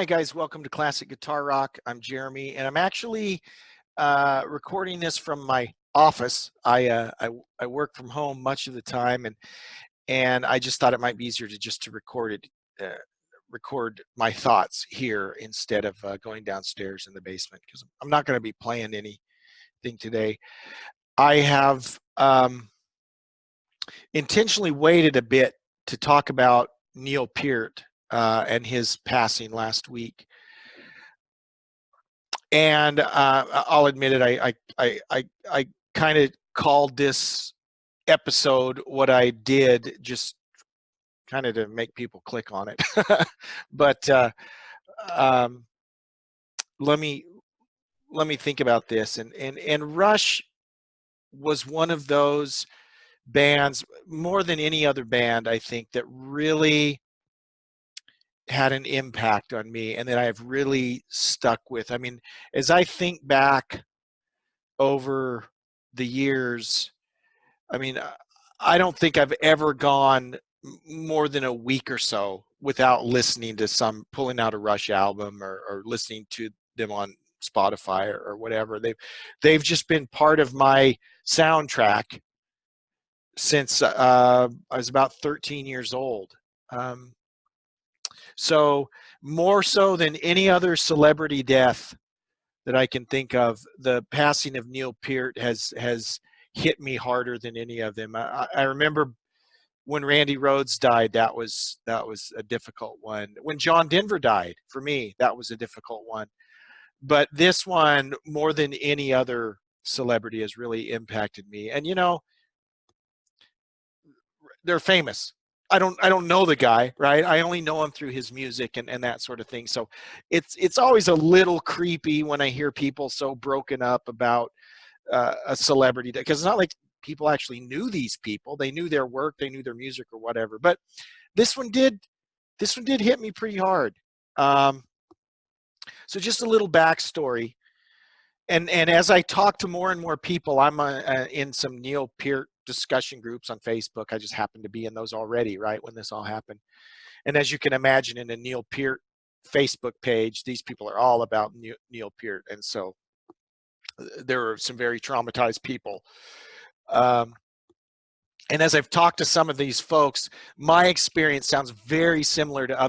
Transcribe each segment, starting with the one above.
Hi guys, welcome to Classic Guitar Rock. I'm Jeremy, and I'm actually recording this from my office. I work from home much of the time, and I just thought it might be easier to record my thoughts here instead of going downstairs in the basement because I'm not going to be playing anything today. I have intentionally waited a bit to talk about Neil Peart and his passing last week. And I'll admit it, I kind of called this episode what I did just kind of to make people click on it. But um, let me think about this. And Rush was one of those bands, more than any other band, I think, that really had an impact on me and that I've really stuck with. I mean, as I think back over the years, I mean, I don't think I've ever gone more than a week or so without listening to pulling out a Rush album or listening to them on Spotify or whatever. They've just been part of my soundtrack since I was about 13 years old. So more so than any other celebrity death that I can think of, the passing of Neil Peart has hit me harder than any of them. I remember when Randy Rhoads died, that was a difficult one. When John Denver died, for me, that was a difficult one. But this one, more than any other celebrity, has really impacted me. And you know, they're famous. I don't know the guy, right? I only know him through his music and that sort of thing. So it's always a little creepy when I hear people so broken up about a celebrity, because it's not like people actually knew these people. They knew their work, they knew their music or whatever. But this one did hit me pretty hard. So just a little backstory. And as I talk to more and more people, I'm in some Neil Peart discussion groups on Facebook. I just happened to be in those already, right, when this all happened. And as you can imagine, in a Neil Peart Facebook page, these people are all about Neil Peart. And so there are some very traumatized people. And as I've talked to some of these folks, my experience sounds very similar to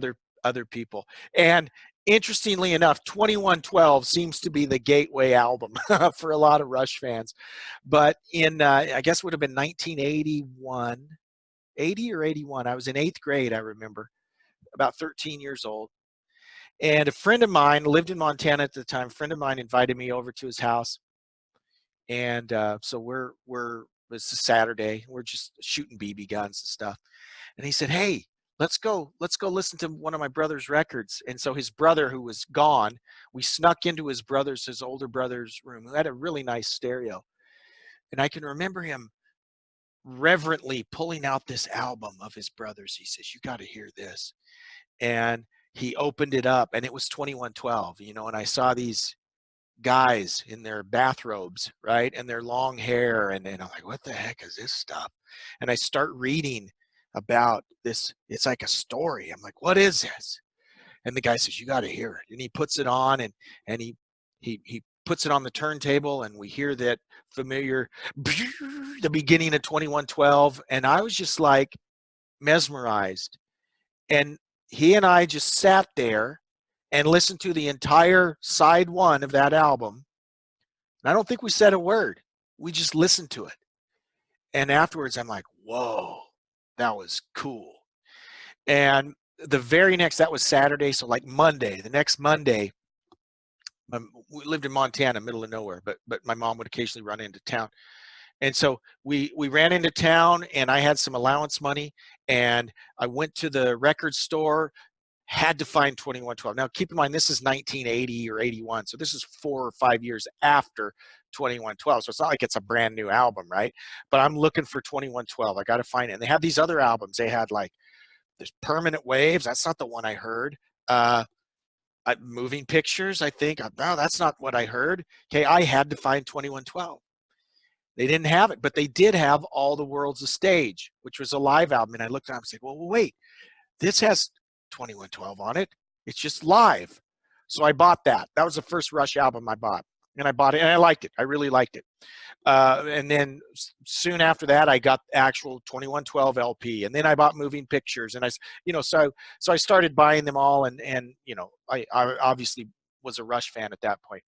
other people. And interestingly enough, 2112 seems to be the gateway album for a lot of Rush fans. But in, I guess it would have been 1981, 80 or 81. I was in 8th grade, I remember, about 13 years old. And a friend of mine lived in Montana at the time. A friend of mine invited me over to his house. And so it's a Saturday. We're just shooting BB guns and stuff. And he said, "Hey, let's go listen to one of my brother's records." And so his brother, who was gone, we snuck into his older brother's room, who had a really nice stereo. And I can remember him reverently pulling out this album of his brother's. He says, "You got to hear this." And he opened it up, and it was 2112, and I saw these guys in their bathrobes, right, and their long hair, and I'm like, what the heck is this stuff? And I start reading about this. It's like a story. I'm like, what is this? And the guy says, "You got to hear it." And he puts it on, and he puts it on the turntable, and we hear that familiar the beginning of 2112, and I was just like mesmerized. And he and I just sat there and listened to the entire side one of that album. And I don't think we said a word. We just listened to it. And afterwards, I'm like, whoa, that was cool. And that was Saturday. So like Monday, the next Monday, we lived in Montana, middle of nowhere, but my mom would occasionally run into town. And so we ran into town, and I had some allowance money, and I went to the record store, had to find 2112. Now, keep in mind, this is 1980 or 81, so this is 4 or 5 years after 2112, so it's not like it's a brand new album, right? But I'm looking for 2112. I got to find it. And they had these other albums. They had like there's Permanent Waves. That's not the one I heard. Moving Pictures, I think. No, that's not what I heard. Okay, I had to find 2112. They didn't have it, but they did have All the World's a Stage, which was a live album. And I looked at it and I was like, well, wait, this has 2112 on it. It's just live. So I bought that. That was the first Rush album I bought, and I bought it, and I liked it. I really liked it. And then soon after that, I got the actual 2112 LP, and then I bought Moving Pictures, and so I started buying them all, and I obviously was a Rush fan at that point.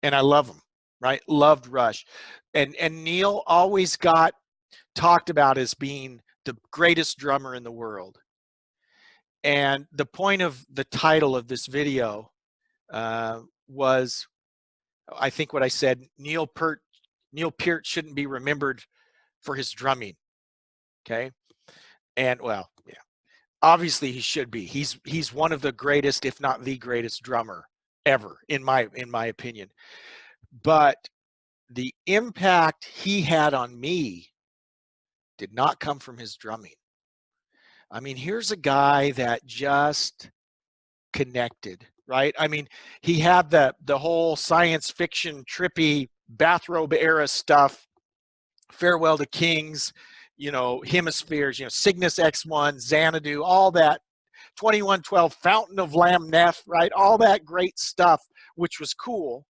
And I love them, right? Loved Rush, and Neil always got talked about as being the greatest drummer in the world. And the point of the title of this video was, I think what I said, Neil Peart shouldn't be remembered for his drumming. Okay. And well, yeah, obviously he should be. He's one of the greatest, if not the greatest drummer ever, in my opinion. But the impact he had on me did not come from his drumming. I mean, here's a guy that just connected, right? I mean, he had the whole science fiction trippy bathrobe era stuff, Farewell to Kings, Hemispheres, Cygnus X1, Xanadu, all that, 2112, Fountain of Lamneth, right? All that great stuff, which was cool.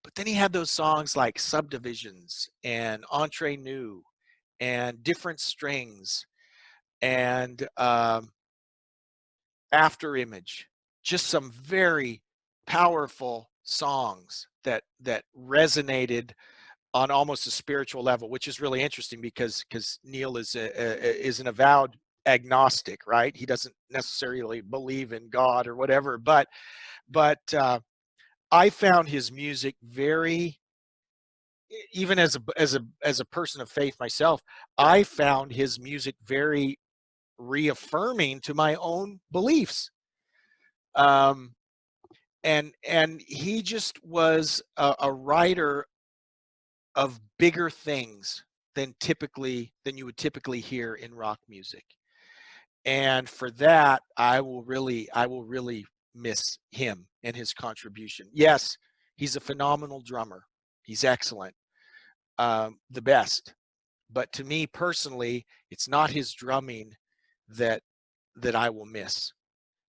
But then he had those songs like Subdivisions and Entre Nous and Different Strings and After Image, just some very powerful songs that resonated on almost a spiritual level, which is really interesting because Neil is an avowed agnostic, right? He doesn't necessarily believe in God or whatever, but I found his music very, even as a person of faith myself, I found his music very reaffirming to my own beliefs. And he just was a writer of bigger things than you would typically hear in rock music. And for that, I will really miss him and his contribution. Yes, he's a phenomenal drummer. He's excellent, the best. But to me personally, it's not his drumming that I will miss.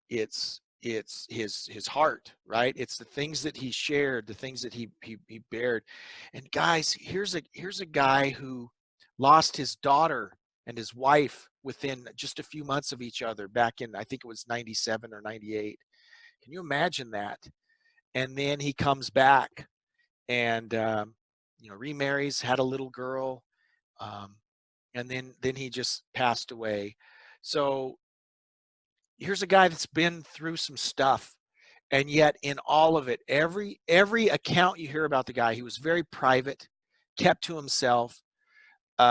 It's his heart, right? It's the things that he shared, the things that he bared. And guys, here's a guy who lost his daughter and his wife within just a few months of each other back in, I think it was 97 or 98. Can you imagine that? And then he comes back and remarries, had a little girl, and then he just passed away. So here's a guy that's been through some stuff, and yet in all of it, every account you hear about the guy, he was very private, kept to himself,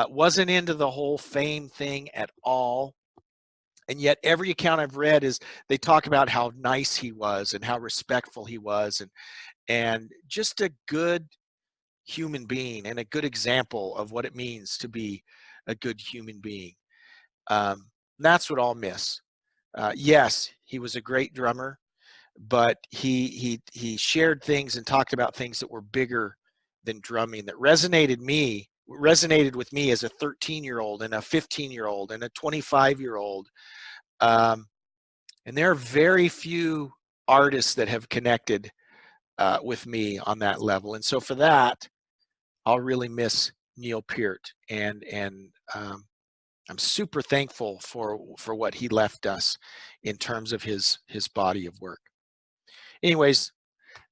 wasn't into the whole fame thing at all. And yet every account I've read is they talk about how nice he was and how respectful he was, and just a good human being and a good example of what it means to be a good human being. That's what I'll miss. Yes, he was a great drummer, but he shared things and talked about things that were bigger than drumming, that resonated with me as a 13-year-old and a 15-year-old and a 25-year-old. And there are very few artists that have connected with me on that level. And so for that, I'll really miss Neil Peart, and I'm super thankful for what he left us in terms of his body of work. Anyways,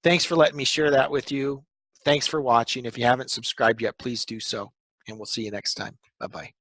thanks for letting me share that with you. Thanks for watching. If you haven't subscribed yet, please do so, and we'll see you next time. Bye-bye.